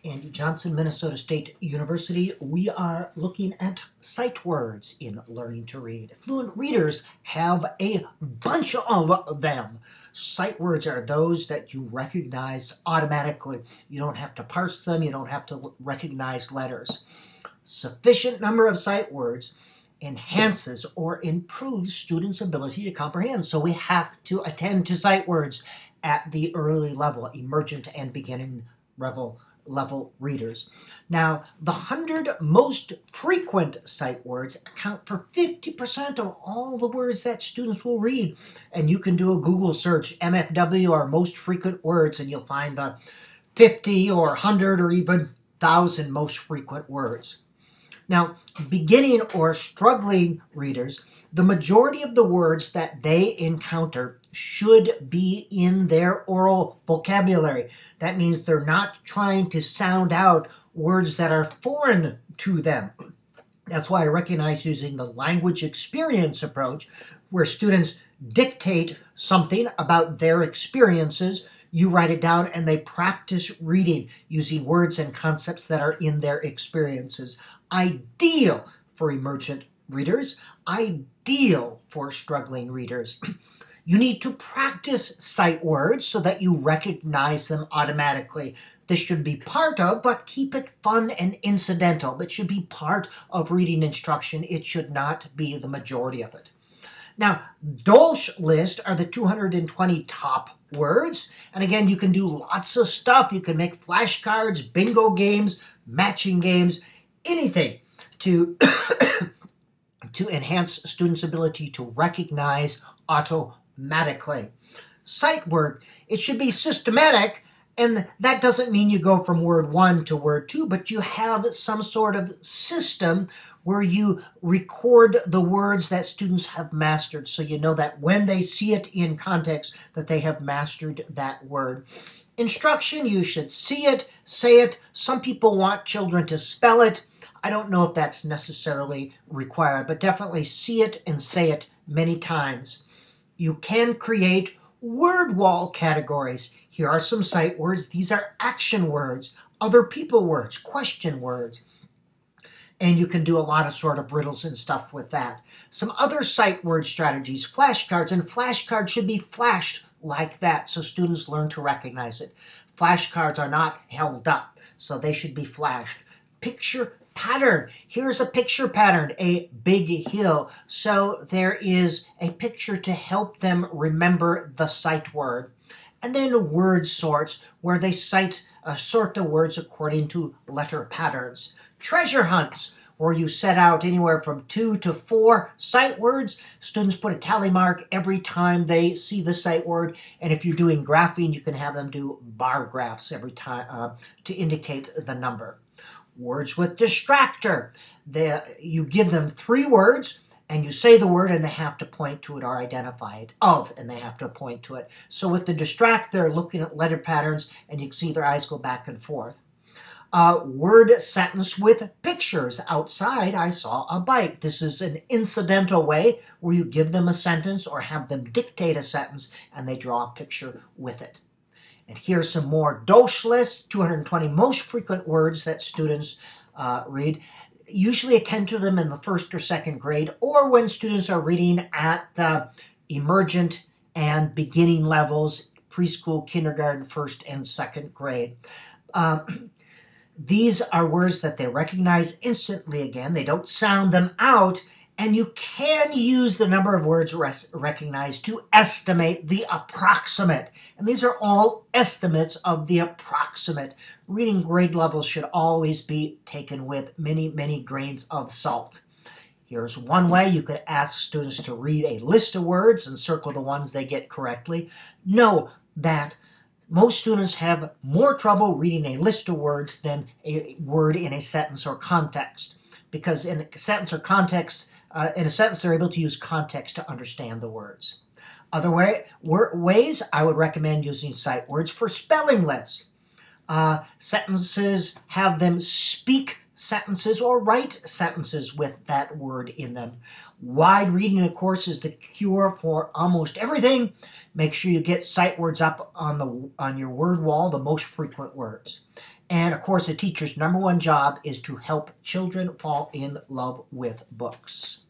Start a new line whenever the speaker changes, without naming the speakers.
Andy Johnson, Minnesota State University. We are looking at sight words in learning to read. Fluent readers have a bunch of them. Sight words are those that you recognize automatically. You don't have to parse them. You don't have to recognize letters. Sufficient number of sight words enhances or improves students' ability to comprehend. So we have to attend to sight words at the early level, emergent and beginning level readers. Now, the 100 most frequent sight words account for 50% of all the words that students will read. And you can do a Google search, MFW or most frequent words, and you'll find the 50 or 100 or even 1,000 most frequent words. Now, beginning or struggling readers, the majority of the words that they encounter should be in their oral vocabulary. That means they're not trying to sound out words that are foreign to them. That's why I recognize using the language experience approach, where students dictate something about their experiences. You write it down and they practice reading using words and concepts that are in their experiences. Ideal for emergent readers, ideal for struggling readers. You need to practice sight words so that you recognize them automatically. This should be part of, but keep it fun and incidental. It should be part of reading instruction. It should not be the majority of it. Now, Dolch list are the 220 top words. And again, you can do lots of stuff. You can make flashcards, bingo games, matching games, anything to, to enhance students' ability to recognize automatically. Sight work, it should be systematic, and that doesn't mean you go from word 1 to word 2, but you have some sort of system where you record the words that students have mastered, so you know that when they see it in context that they have mastered that word. Instruction, you should see it, say it. Some people want children to spell it. I don't know if that's necessarily required, but definitely see it and say it many times. You can create word wall categories. Here are some sight words. These are action words, other people words, question words. And you can do a lot of sort of riddles and stuff with that. Some other sight word strategies, flashcards, and flashcards should be flashed like that so students learn to recognize it. Flashcards are not held up, so they should be flashed. Picture pattern. Here's a picture pattern, a big hill. So there is a picture to help them remember the sight word. And then word sorts, where they sort the words according to letter patterns. Treasure hunts, where you set out anywhere from 2 to 4 sight words. Students put a tally mark every time they see the sight word. And if you're doing graphing, you can have them do bar graphs every time to indicate the number. Words with distractor. You give them 3 words, and you say the word, and they have to point to it or identify it of, and they have to point to it. So with the distractor, they're looking at letter patterns, and you can see their eyes go back and forth. Word sentence with pictures. Outside, I saw a bike. This is an incidental way where you give them a sentence or have them dictate a sentence, and they draw a picture with it. And here's some more Dolch lists, 220 most frequent words that students read. Usually attend to them in the 1st or 2nd grade, or when students are reading at the emergent and beginning levels, preschool, kindergarten, 1st and 2nd grade. These are words that they recognize instantly again. They don't sound them out, and you can use the number of words recognized to estimate the approximate. And these are all estimates of the approximate. Reading grade levels should always be taken with many, many grains of salt. Here's one way you could ask students to read a list of words and circle the ones they get correctly. Know that most students have more trouble reading a list of words than a word in a sentence or context, because in a sentence or context, they're able to use context to understand the words. Other ways, I would recommend using sight words for spelling lists. Sentences, have them speak sentences or write sentences with that word in them. Wide reading, of course, is the cure for almost everything. Make sure you get sight words up on your word wall, the most frequent words. And of course, a teacher's number one job is to help children fall in love with books.